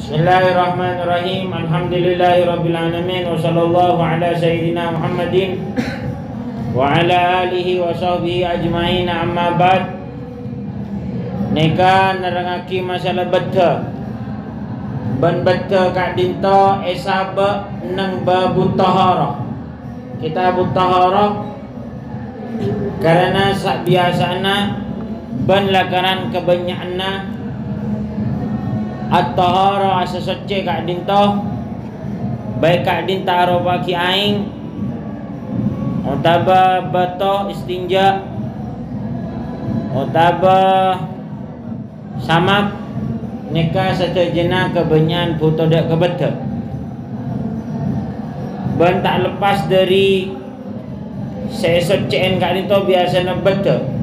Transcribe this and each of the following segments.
Bismillahirrahmanirrahim. Alhamdulillahirabbil alamin wa sallallahu ala sayyidina Muhammadin wa ala alihi wa sahbihi ajmain. Amma ba'd. Neka nerangaki masalah betta. Ban betta kak dinta esaba nang babu taharah. Kitab taharah karena sak biasana ban lakaran kebanyakanna at-tahara asa suci kak dinta baik kak dinta aroba ki aing otaba bato istinja otaba samak nikah setajena kebanyakan puto dak kebeta ban tak lepas dari sesucian kak dinta biasana beta.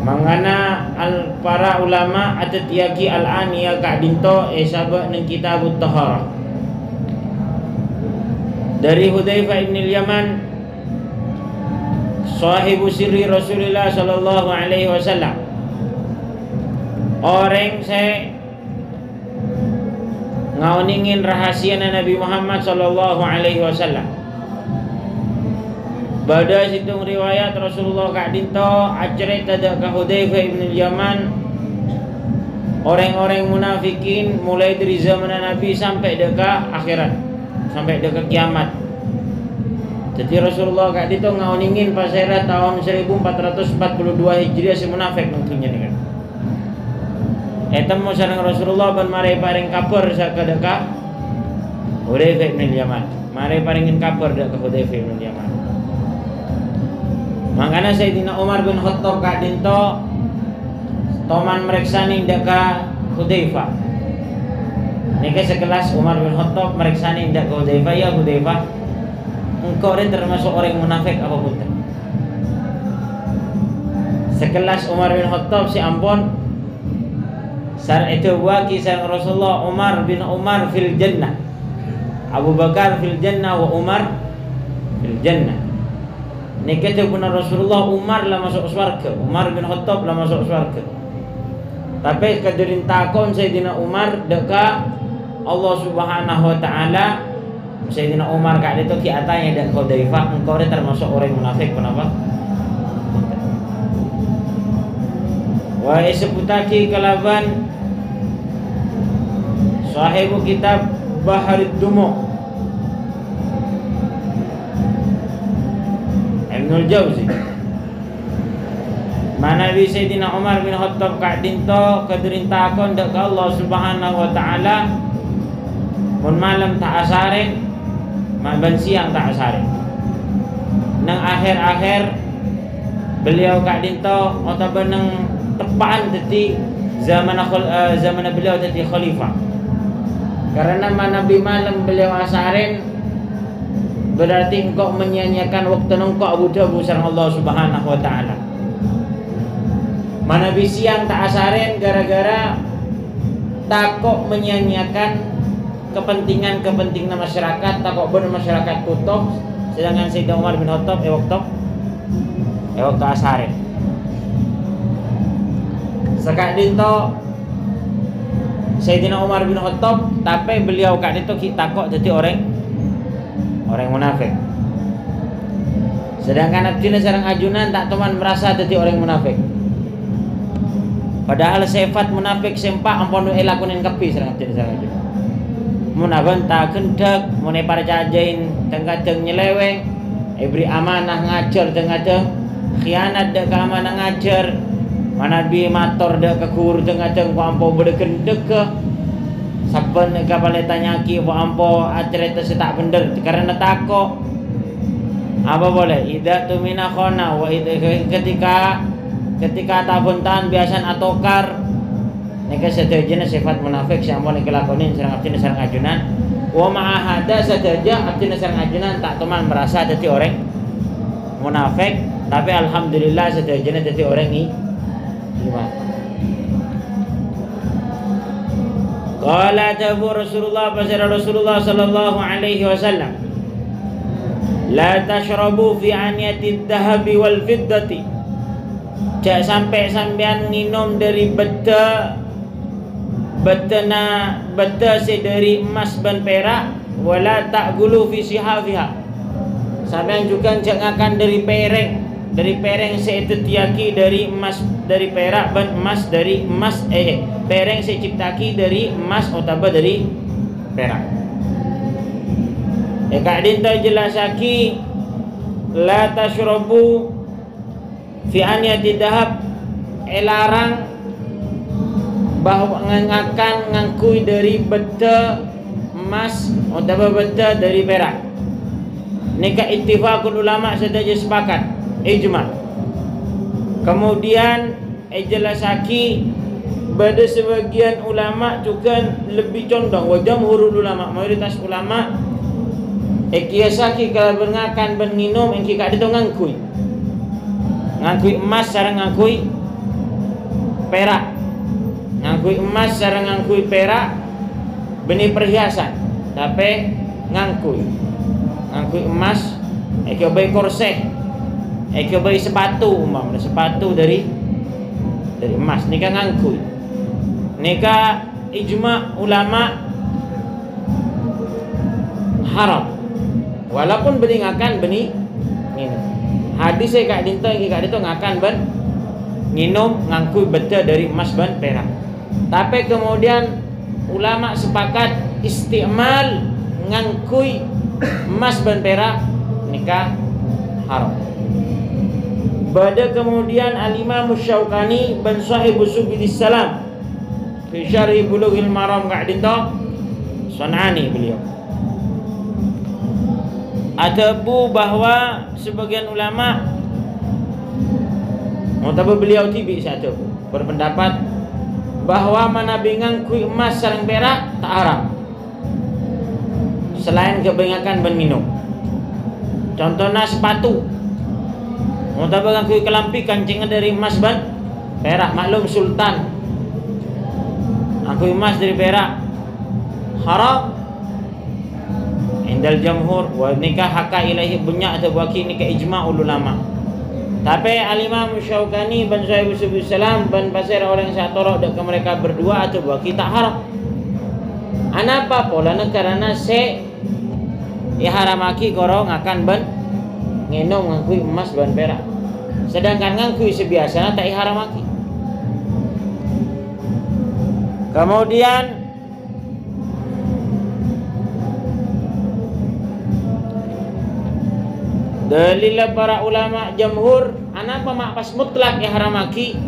Mangana para ulama ada tiaki al-aniya kak dinto sabak nang kitab taharah. Dari Hudzaifah ibn al-Yaman sahibu sirri Rasulullah sallallahu alaihi wasallam. Orang saya ngauningin rahasia Nabi Muhammad sallallahu alaihi wasallam. Pada situng riwayat Rasulullah kak dinto acret ada ke Hudzaifah ibn al-Yaman orang-orang munafikin mulai dari zaman Nabi sampai dekat akhirat, sampai dekat kiamat. Jadi Rasulullah kak dinto ngauningin pasera tahun 1442 Hijriah si munafik nungtunya nih kan. Etam sareng Rasulullah ban mare paring kabar saka dekat Hudzaifah ibn al-Yaman. Mare paringin kabar dekat Hudzaifah ibn al-Yaman. Makanya Sayyidina Umar bin Khattab kak dinto toman mereksani deka Hudzaifah. Niki sekelas Umar bin Khattab mereksani deka Hudzaifah, ya Hudzaifah, engkau ini termasuk orang munafik apa bukan? Sekelas Umar bin Khattab si ampun sar itu wa kisah Rasulullah Umar bin Umar fil jannah. Abu Bakar fil jannah wa Umar fil jannah. Nikah tu benar Rasulullah Umar lah masuk surga, Umar bin Khattab lah masuk surga. Tapi kadirin takon Sayyidina Umar deka Allah Subhanahu wa taala. Sayyidina Umar kak itu ki atanya dan Hudzaifah engkau ni termasuk orang munafik. Kenapa? Wa isebutaki kalaban sahibu kitab Baharid Dumu Ibnul Jauzi. Mana bi Sayyidina Umar bin Khattab kak dinto kadirintakon dak Allah Subhanahu wa taala mun malam tak asarin ban siang tak asarin nang akhir-akhir beliau kak dinto otaban nang tepaan dadi zaman beliau dadi khalifah. Karena mana bi malam beliau asarin berarti engkau menyanyiakan waktu engkau Abu Dhabi sareng Allah Subhanahu wa taala. Mana bi siang tak asarin gara-gara takok menyanyiakan kepentingan masyarakat, takok bener masyarakat tutup, sedangkan Sayyidina Umar bin Khattab waktu asarin. Sekak dinto Sayyidina Umar bin Khattab tapi beliau kak dinto takok jadi orang munafik. Sedangkan abdina sareng ajunan tak teman merasa jadi orang munafik. Padahal sifat munafik sempak ampun lakunin kepi sareng abdina sareng ajunan. Mun aban tak kendak, mun parcajain tengah-teng nyeleweng, ibri amanah ngajar tengah-teng khianat dak amanah ngajar. Mana bi mator dak ke guru tengah-teng ku ampo bedeg-deg ke saben kapal tanyaki po ampo acerita setak bener karena takok apa boleh ida tumina khona wa ketika tabuntan biasan atokar nika sedajana sifat munafik sampun kelakonin sareng abdina sareng ajunan wa ma'ahada sadaja abdina sareng ajunan tak teman merasa dadi orang munafik tapi alhamdulillah sedajana dadi orang iman. Qala tabu Rasulullah pasal Rasulullah sallallahu alaihi wasallam la tashrabu fi aniyati dhahabi wal fiddati. Jak sampai sampean minum dari beda beta dari emas ban perak, wala ta'gulu fi sihafiha. Sampean juga jangan dari pereng seetetiaki dari emas dari perak ban emas dari emas pereng seciptaki dari emas otaba dari perak. Kak dinta jelasaki la tashrabu fi aniyati dahab, larang bahwa ngakan ngangkui dari beta emas atau beta dari perak. Nika ittifaqul ulama sedaja sepakat ijma. Kemudian jelasaki pada sebagian ulama juga lebih condong wa jamhurul ulama, mayoritas ulama kiasaki kalau bengakan ben minum engki kak itu ngangkui emas sareng ngangkui perak, ngangkui emas sareng ngangkui perak benih perhiasan, tapi ngangkui emas bayi korseh, bayi sepatu sepatu dari emas nika ngangkui. Nika ijma ulama haram walaupun benih ngakan benih minum. Hadis saya kak dinto ngakan ben minum ngangkui beta dari emas ban perak. Tapi kemudian ulama sepakat istimal ngangkui emas ban perak nikah haram. Pada kemudian al-Imam Syaukani ban Sahibu Subhilis Salam fi Syarhi Bulughil Maram kak dinto Sanani beliau atabu bahwa sebagian ulama mutabu beliau tibi satu berpendapat bahwa mana ngangkui emas sareng perak tak haram selain kebanyakan ben minum. Contohnya sepatu mutabu ngangkui kelampi kancingnya dari emas ban perak, maklum sultan ngangkui emas dari perak haram indal jamhur wa nikah haka ilahi bunya atau waki nikah ijma ulama. Tapi al-Imam Syaukani ban Sahibu Subhilis Salam ban pasir orang satorok dek mereka berdua atau waki tak haram. Anapa polana karena haramaki korong akan ban ngenom ngangkui emas ban perak. Sedangkan ngangkui sebiasanya tak haramaki. Kemudian dalil para ulama jamhur anapa mak pas mutlak haramaki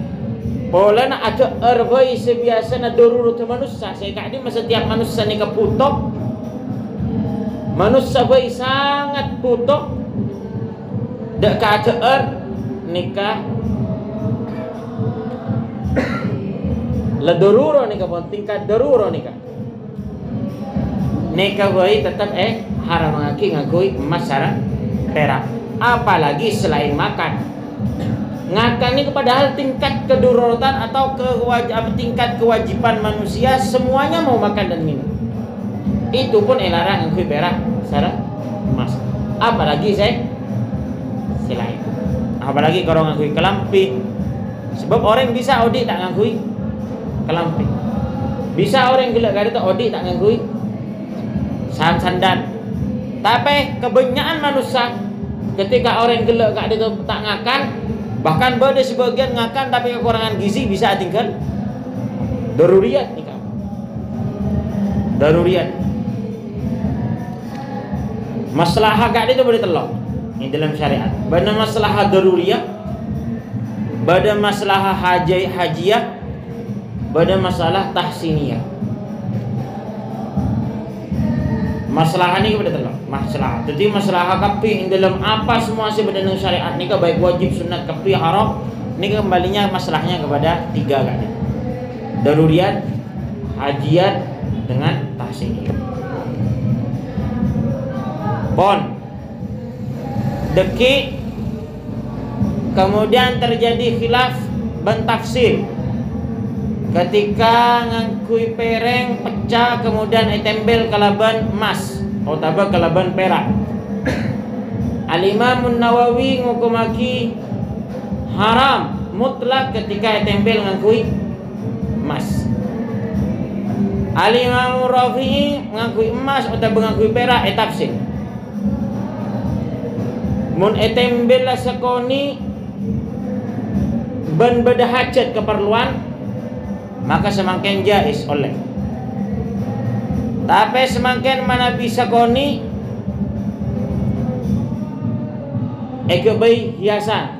polana ada erbai sebiasana darurut manusia saya kadi setiap manusia ni keputok manusia bayi sangat putok dak ka nikah la daruro nikah pun tingkat daruro nikah bayi tetap haramaki ngakui emas sareng perak, apalagi selain makan. Ngakan ini padahal tingkat kedaruratan atau tingkat kewajiban manusia semuanya mau makan dan minum. Itu pun larang ngangkui perak sareng emas. Apalagi selain. Apalagi kalau ngangkui kelampi. Sebab orang bisa odi tak ngangkui kelampi. Bisa orang gila gari tak odi tak ngangkui sandan. Tapi kebanyakan manusia ketika orang gelak gak ada tak ngakan, bahkan ada sebagian ngakan tapi kekurangan gizi bisa tinggal daruriyat nih kamu. Daruriyat. Masalah gak itu boleh telok. Ini dalam syariat. Bada masalah daruriyat, bada masalah hajiyah, bada masalah tahsiniyah. Masalah ini kepada telok masalah. Jadi masalah kapi dalam apa semua sebenarnya syariat ni baik wajib sunat kapi haram ni kembalinya masalahnya kepada tiga kan. Daruriyat, hajiyat dengan tahsiniyah. Pon deki kemudian terjadi khilaf ban tafsir ketika ngangkui pereng pecah kemudian tembel kalaban emas atau kalaban perak. Al-Imam Nawawi ngukumaki haram mutlak ketika tembel ngangkui emas. Al-Imam Rafi'i mengakui emas atau mengakui perak tafsir. Mun etembela sekoni ban beda hajat keperluan maka semakin jais oleh. Tapi semakin mana bisa koni bayi hiasan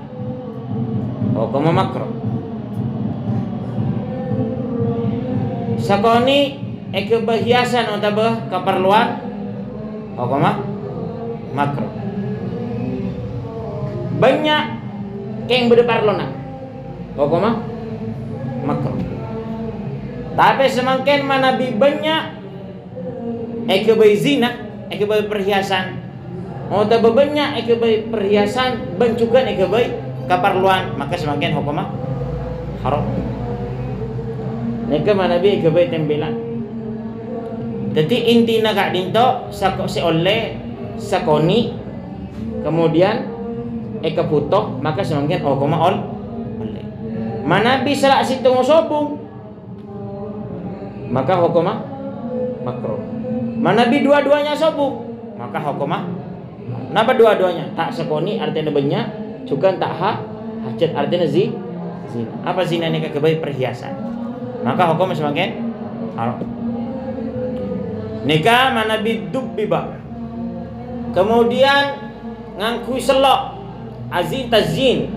hukum makruh. Sakoni bayi hiasan untuk keperluan hukum makruh. Banyak yang berdepar lona hukum makruh. Tapi semakin mana banyak bayi zina, bayi perhiasan, atau banyak bayi perhiasan, bencukan bayi keperluan, maka semakin hukum haram. Nika mana bayi tembelan. Jadi intinya kak dinto si oleh sakoni, kemudian putoh, maka semakin hukum oleh. Mana bisa si tunggu sobung, maka hukum makruh. Mana bi dua-duanya sobung, maka hukumah. Napa dua-duanya? Tak sekoni artinya banyak, juga tak hajat artinya zina. Apa zina ini kebaik perhiasan? Maka hukumnya semakin haram. Nikah mana bi dubbiba. Kemudian ngangkui selok, azin tazin.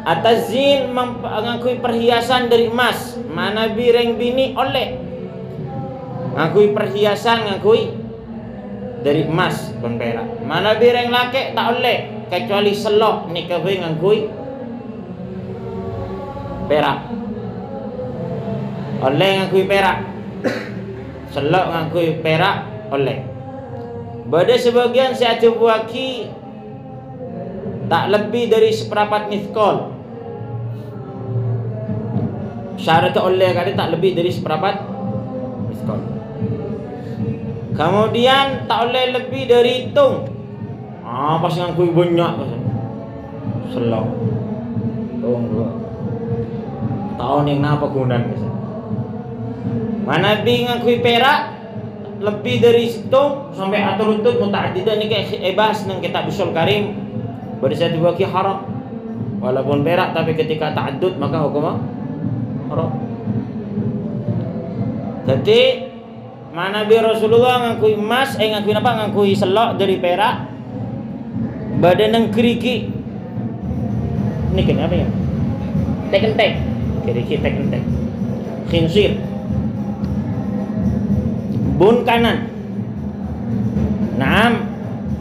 Atazin ngangkui perhiasan dari emas. Mana bi reng bini oleh ngakui perhiasan, ngakui dari emas pun perak. Mana bireng laki tak oleh kecuali selok nikah ngakui perak. Oleh ngakui perak. Selok ngakui perak oleh. Bada sebagian saya buaki tak lebih dari seperempat mithqal. Syarat oleh kali tak lebih dari seperempat mithqal. Kemudian tak boleh lebih dari hitung. Pas ngakui banyak selok. Tahun yang napa gunaan kesan. Mana bi ngakui perak lebih dari hitung sampai atur untuk muta'addidah ni kayak bahas nang kitab Ushul Karim. Bersatu bagi haram. Walaupun perak tapi ketika ta'addud maka hukum haram. Jadi mana bi Rasulullah ngakui emas, ngakui apa? Ngakui selok dari perak. Badan nang keriki. Ini kenapa ya? Tek-tek. Keriki tek-tek. Khinsir. Bun kanan. Naam.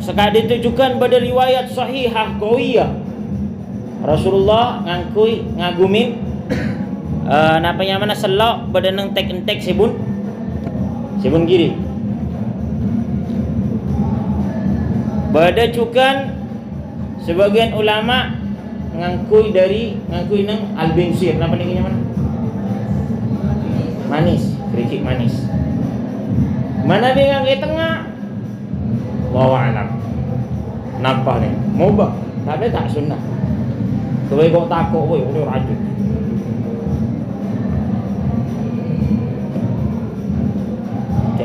Sekali ditujukan pada riwayat sahihah qawiyah. Rasulullah ngagumin napa yang mana selok badan nang tek-tek sibun kiri. Bada cukan sebagian ulama ngangkui nang al-binsir. Napa nikahnya mana? Manis, kerikik manis. Mana dia ngangkui tengah? Wallahu a'lam. Nampak ni, mubah. Tapi tak sunnah. Kowe kok takut kowe udah rajut.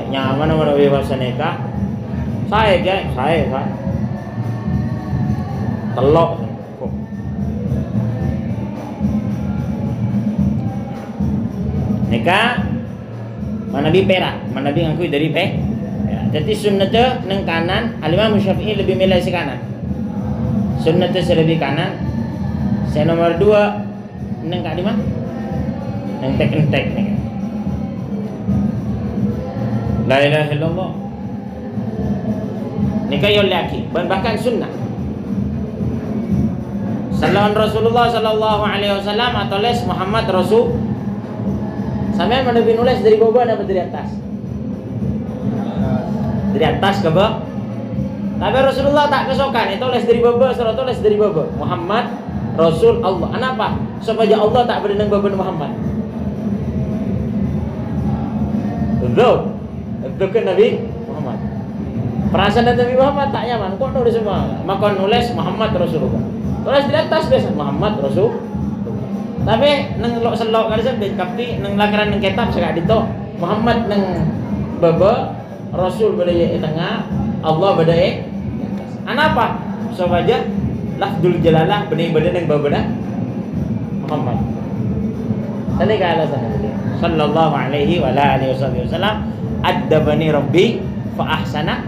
Nyaman mana bebas nikah. Saya telok. Nikah mana bi perak, mana bi ngakui dari perak. Jadi sunnatnya nang kanan, Al-Imam Syafi'i lebih milih si kanan. Sunnatnya lebih kanan. Saya nomor 2 nang kak di mana? Nang tek nih. La ilaha illallah. Nikah yang laki bahkan sunnah. Sallallahu Rasulullah sallallahu alaihi wasallam atau les Muhammad Rasul. Sampai mana bin nulis dari bawah atau dari atas? Dari atas ke bawah. Tapi Rasulullah tak kesokan itu les dari bawah, surat les dari bawah. Muhammad Rasul Allah. Kenapa? Supaya Allah tak berdendang bawah Muhammad. Betul. Itu kan Nabi Muhammad. Perasaan Nabi Muhammad tak nyaman. Kok nulis semua? Maka nulis Muhammad Rasulullah. Tulis di atas biasa Muhammad Rasul. Tapi nang selok kali sampai tapi nang lakaran nang kitab sekak dito Muhammad nang baba, Rasul berdaya di tengah, Allah berdaya di atas. Anapa? So aja lafzul jalalah benih badan yang babada Muhammad. Tadi ke alasan dia. Sallallahu alaihi wa alihi wasallam adabani rabbi fa ahsana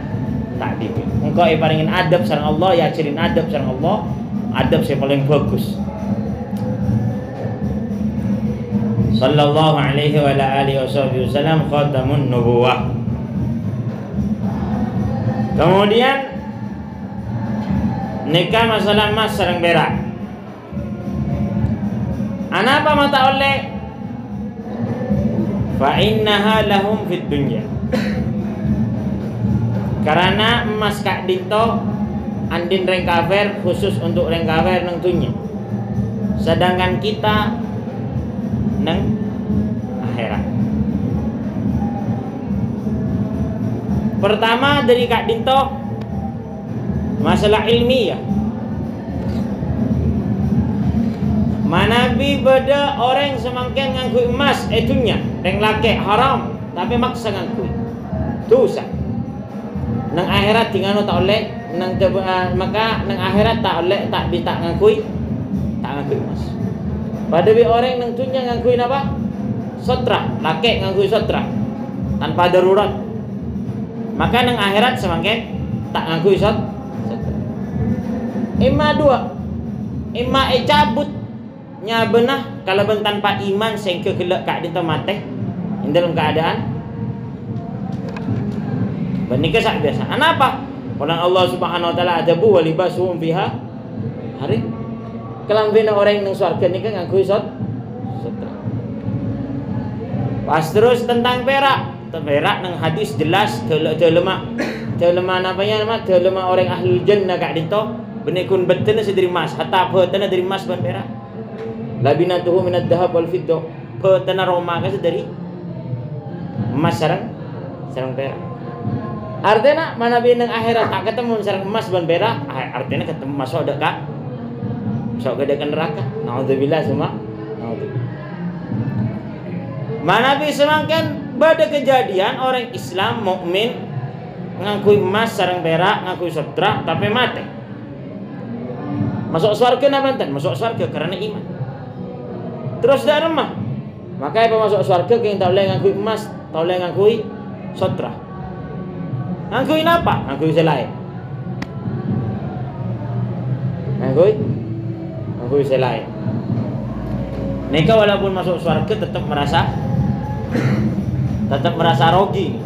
ta'dibi. Engkau iparingin adab sareng Allah, ya ajarin adab sareng Allah. Adab saya paling bagus. Sallallahu alaihi wa alihi wasallam khatamun nubuwah. Kemudian nikah masalah emas sareng perak. Anapa mata oleh fa innaha lahum fid dunya. Karena emas kak dinto andin reng kafir, khusus untuk reng kafir nang dunya. Sedangkan kita nang akhirat. Pertama dari kak dinto masalah ilmiah. Manabi beda orang semangkin ngangkui emas etunya reng laki haram tapi maksa ngangkui dosa. Nang akhirat tinggal tak oleh maka nang akhirat tak oleh tak ngangkui emas. Pada bi orang nang tunya ngangkui apa? Sotra, laki ngangkui sotra tanpa darurat. Maka nang akhirat semangkin tak ngangkui sotra. Ima dua, ima cabut nya benah kalau ben tanpa iman sehingga gelak kak dinta mate dalam keadaan benikah sak biasa. Anapa? Orang Allah Subhanahu wa taala adabu wa libasuhum fiha hari. Kelambina orang yang surga ni kan ngangkui sotra. Pas terus tentang perak. Perak nang hadis jelas telema namanya nama telema orang ahlul jannah kak dinto benikun betena sediri emas hatta betena dari emas ban perak. Labinatuhu minad dahab wal fiddah. Betena Roma ka dari emas sareng perak. Artinya mana binang akhirat tak ketemu sareng emas ban perak, artinya ketemu masuk ada kak. Masuk ke neraka. Naudzubillah semua. Naudzubillah. Mana bisa makan pada kejadian orang Islam mukmin ngakui emas sareng perak, ngakui sotra tapi mati. Masuk surga napa enten? Masuk surga karena iman. Terus dah remah. Maka apa masuk surga yang tak boleh ngakui emas, tak boleh ngakui sotra. Ngakui apa? Ngakui selain. Ngakui selain. Nikah walaupun masuk surga tetap merasa rogi.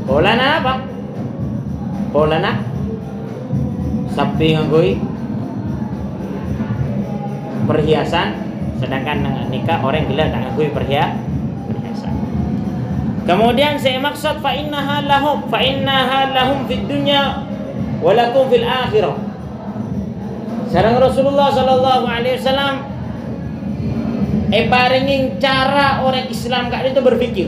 Polana apa? Polana sapi ngakui perhiasan, sedangkan nikah orang gila tak ngakui perhiasan. Kemudian saya maksud fa innaha lahum fid dunya wa lakum fil akhirah. Sareng Rasulullah sallallahu alaihi wasallam paringin cara orang Islam kak itu berpikir.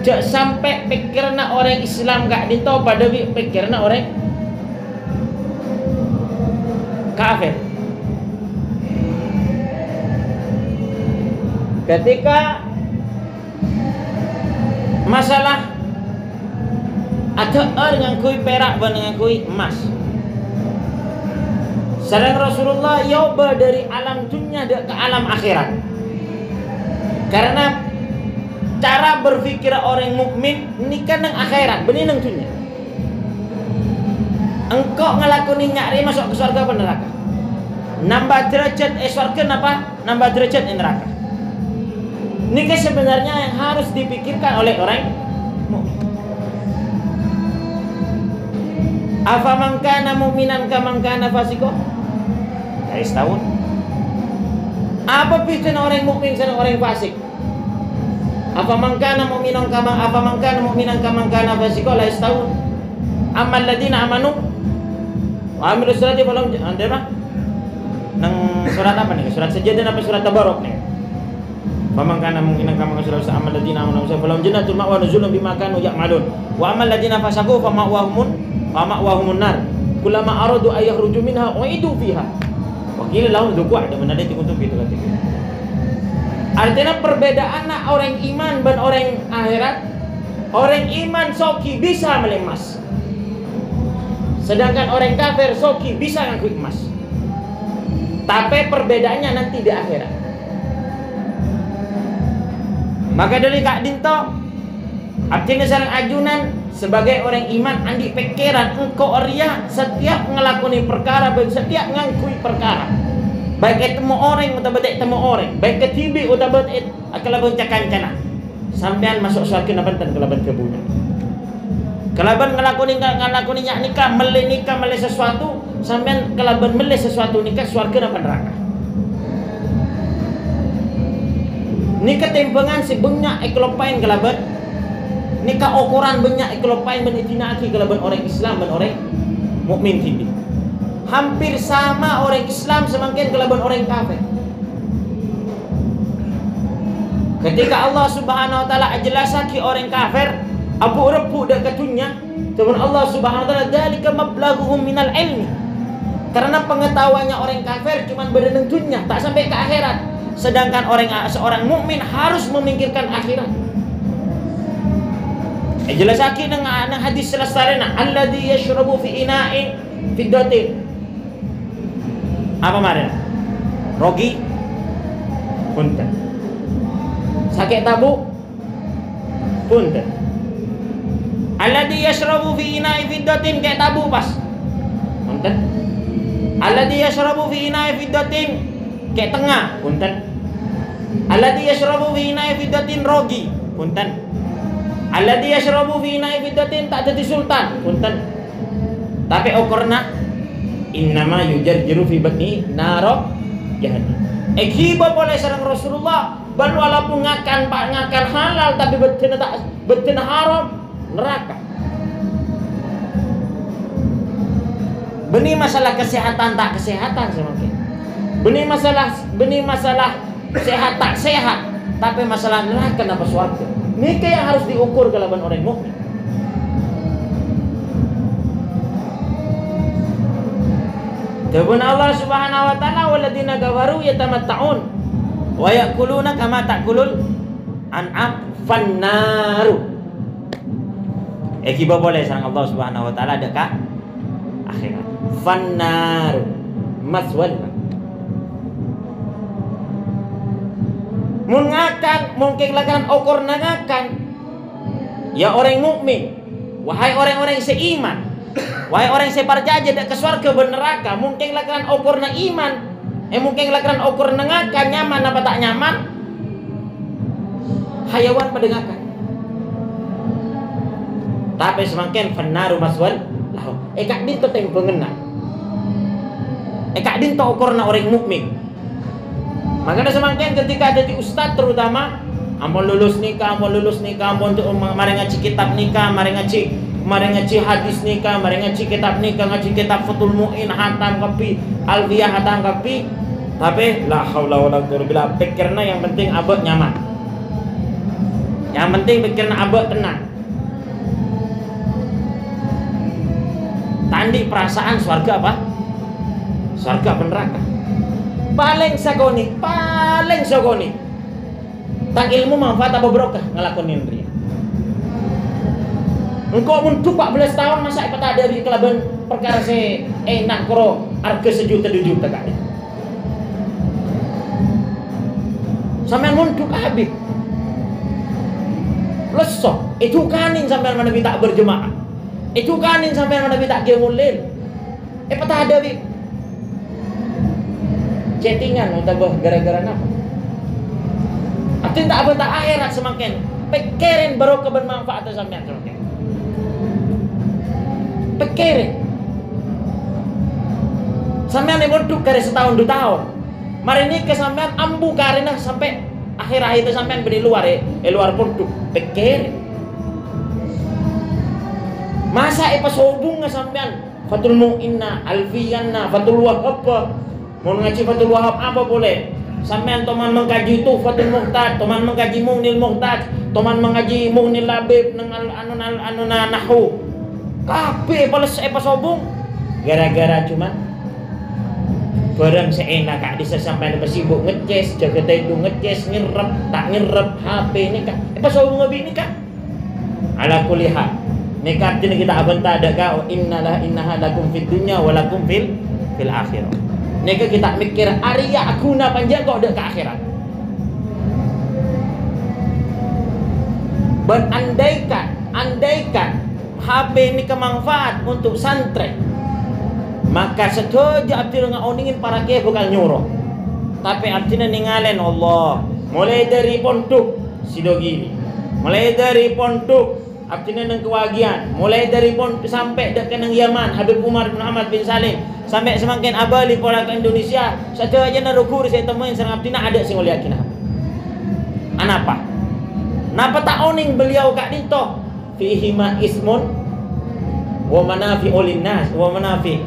Jangan sampai pikirna orang Islam kak itu pada pikirna orang kafir. Ketika masalah ada orang ngakui perak dan ngakui emas, sareng Rasulullah yoba dari alam dunia ke alam akhirat. Karena cara berpikir orang mukmin nikah nang akhirat, benih nang dunia. Engkau ngelakoni nyari masuk ke surga apa neraka? Nambah derajat surga apa? Nambah derajat neraka. Nikah sebenarnya yang harus dipikirkan oleh orang mukmin. Afaman kana mu'minan kaman kana fasiko? Guys tahu? Apa bedanya orang mukmin dengan orang fasik? Afaman kana mu'minan kaman kana fasiko? Guys tahu? Amal ladina amanu wa amilus salati falam andema. Nang surat apa nih? Surat Sajdah apa surat Tabarok nih? Faman kana mu'minan kaman kana fasiko amal ladina amanu falam jannatul ma'wa nuzulun bima kanu ya'malun. Wa amal ladina fasaku fa ma'wahumun nar. Kullama aradu ay yakhruju minha u'idu fiha. Wakil lahum duku ada menadai untuk itu. Artinya perbedaan orang iman dan orang akhirat. Orang iman soki bisa melemas, sedangkan orang kafir soki bisa ngaku emas. Tapi perbedaannya nanti di akhirat. Maka dari Kak Dinto, artinya sarang ajunan sebagai orang iman andi pikiran engkau ria setiap ngelakoni perkara, setiap ngangkui perkara. Baik ketemu orang atau betek temu orang, baik ketibi atau betek akalaban cakancana. Sampean masuk surga nabantan kelaban kebunya. Kelaban ngelakoni nikah, mele sesuatu, sampean kelaban mele sesuatu nikah surga naban neraka. Nikah tempengan si benyak eklopain kelaban. Nikah ukuran benyak eklopain ben itinaki kelaban orang Islam dan orang mukmin tibi. Hampir sama orang Islam semakin kelaban orang kafir. Ketika Allah Subhanahu wa taala ajelasaki orang kafir, abu repu dak katunya, teman Allah Subhanahu wa taala dzalika mablaghuhum minal ilmi. Karena pengetahuannya orang kafir cuma berenang dunia, tak sampai ke akhirat. Sedangkan seorang mukmin harus memikirkan akhirat. Ajelasaki dengan hadis selasarena, alladzi yashrabu fi ina'in fiddatin. Apa marah? Rogi punten. Sakit tabu punten. Alladzi yashrabu fi ina'i fiddatin kayak tabu pas. Punten. Alladzi yashrabu fi ina'i fiddatin kayak tengah. Punten. Alladzi yashrabu fi ina'i fiddatin rogi. Punten. Alladzi yashrabu fi ina'i fiddatin tak jadi sultan. Punten. Tapi ukurna innama yujarjiru fi batni narok jahannam. Ekiba boleh sareng Rasulullah ban walaupun ngakan halal tapi betina haram neraka. Benih masalah kesehatan tak kesehatan semakin. Benih masalah sehat tak sehat, tapi masalah neraka apa surga. Ini yang harus diukur kalaban orang mukmin. Kebun Allah Subhanahu wa taala walladzina kafaru yatamatta'un wa ya'kuluna kama ta'kulul an'am fannaru. Kiba boleh sareng Allah Subhanahu wa taala dekat akhirat. Fannaru maswal. Mun ngakan mungkin lakan ukur nangakan. Ya orang mukmin, wahai orang-orang yang seiman, wahai orang yang separjaja dak ke surga ben neraka, mungkin lakukan ukur na iman, mungkin lakukan ukur nengakan nyaman apa tak nyaman. Hayawan mendengarkan. Tapi semakin fannaru maswal lahu. Kak din to teng pengenal. Kak din to ukur na orang mukmin. Makanya semakin ketika ada di ustaz terutama, ampun lulus nikah, ampun untuk mari ngaji kitab nikah, mari ngaji hadis nikah, mari ngaji kitab nikah, ngaji kitab Fathul Mu'in, hatam kapi, Alfiyah hatam kapi. Tapi la haula wala quwwata illa billah, pikirna yang penting abad nyaman. Yang penting pikirna abad tenang. Tandi perasaan surga apa? Surga apa neraka? Paling sagoni. Tak ilmu manfaat apa barokah ngelakonin ria. Engkau mun 14 tahun masa ipata ada di kelaban perkara se enak kro harga sejuta 2 juta kali. Sampean mun duk habib. Lesok, itu kanin sampean mana minta berjemaah. Itu kanin sampean mana minta gemulin. Ipata ada bi. Chattingan utabah gara-gara apa? Artinya tak apa tak akhirat semakin pikirin baru kebermanfaat sampean semakin. Pikirin. Sampean yang mondok kare setahun 2 tahun. Mari ini ke sampean ambu karena sampai akhir itu sampean beri luar luar pondok. Pikirin. Masa pas hubung sampean Fathul Mu'inna, Alfiyanna, Fathul Wahab. Mau ngaji Fathul Wahab apa boleh? Sampean teman mengkaji itu Fathul Muhtad, teman mengkaji Muhnil Muhtad, teman mengaji Muhnil Labib nang anuna nahwu. Kabeh pas sobung gara-gara cuman barang seenak kak bisa sampai ada sibuk ngeces, jaga itu ngeces, nyerep, tak nyerep, HP ini kak. Pas aku ngabi ini kak. Ala kulihat. Ini kak kita abenta ada kak. Innaha lakum fid dunya walakum fil akhirah. Ini kita mikir Arya aguna panjang kok ada ke akhirat. Andaikan HP ini kemanfaat untuk santri, maka setuju abdi ngaoningin para kiai bakal nyuruh. Tapi abdina ningalen Allah. Mulai dari pondok sidogiri, mulai dari pondok abdina nang kewagian, mulai dari pondok sampai dekat nang Yaman, Habib Umar bin Ahmad bin Salim, sampai semakin abali pola ke Indonesia. Saja aja narukur saya temuin serang abdina ada sing yakin apa? Anapa? Napa tak oning beliau kak dinto? Fihi ma ismun wa manafi ulinnas wa manafi.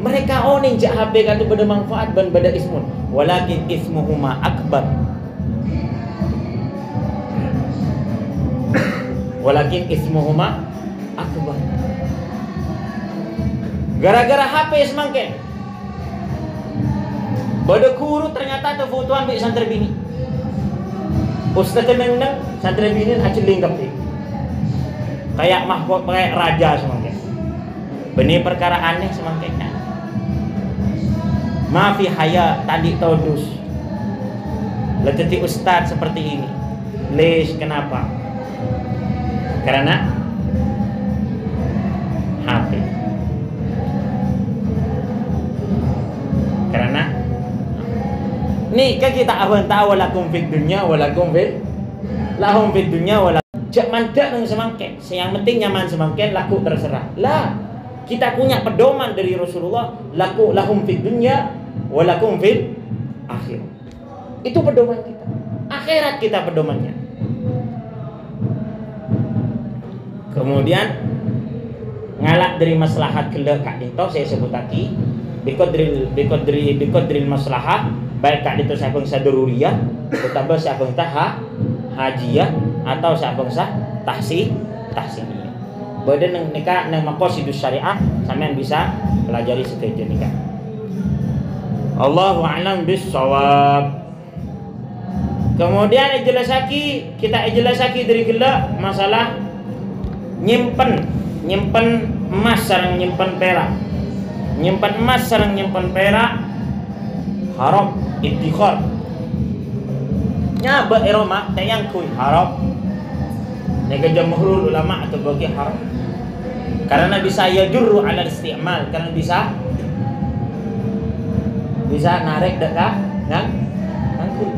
Mereka oning jak HP katu beda manfaat dan beda ismun. Walakin ismuhuma akbar. Walakin ismuhuma akbar. Gara-gara HP semangke. Bada guru ternyata tu fotoan bik santri bini. Ustaz tenang santri bini acil lingkap ni. Kayak mahkot kayak raja semangke. Benih perkara aneh semangke. Maafi haya tadi todus. Leteti ustaz seperti ini. Les kenapa? Karena HP. Karena nih kan kita awan tahu walakum fid dunya walakum fil lahum fid dunya wala jak mandak nang semangke. Yang penting nyaman semangke laku terserah. Lah, kita punya pedoman dari Rasulullah, laku lahum fid dunya walakum fil akhir. Itu pedoman kita. Akhirat kita pedomannya. Kemudian ngalak dari maslahat kelak kak dinto saya sebut lagi biqadril maslahat baik kak dinto saya bangsa daruriyah utawa saya bangsa hajiyah atau saya bangsa tahsiniyah. Badan nang nikah nang maqasidus syariah sampean bisa pelajari sekeja nikah. Allahu a'lam bis-shawab. Kemudian kita jelasaki dari kelak masalah nyimpen emas sareng nyimpen perak. Nyimpen emas sareng nyimpen perak haram iddikhar. Nya ba iroma tayang kuy haram. Nega jamhurul ulama atau bagi haram. Karena bisa yajurru ala isti'mal, karena bisa narik dekat nang kuy.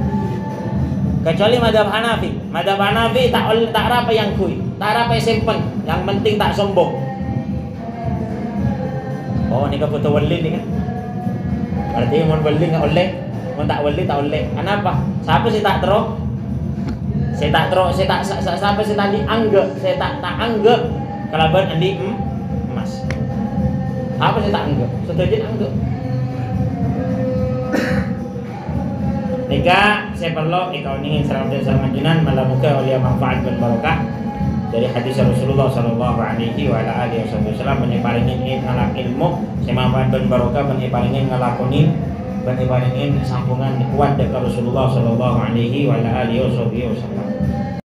Kecuali madhab Hanafi. Madhab Hanafi tak apa yang kuy, tak apa yang simpen, yang penting tak sombong. Oh, ni foto wali ni kan? Berarti mau wali nggak oleh, mau tak wali tak oleh. Kenapa? Siapa sih tak terok? Siapa sih tadi anggap? Saya tak anggap. Kalau buat andi emas. Apa sih tak anggap? Setuju anggap. Nikah saya perlu ikau ingin salam dan salam jinan malam muka oleh manfaat dan barokah dari hadis Rasulullah sallallahu alaihi wa ala alihi wasallam menyeparingin anak ilmu semanfaat dan barokah menyeparingin ngelakonin menyeparingin sampungan kuat dari Rasulullah sallallahu alaihi wa ala alihi wasallam.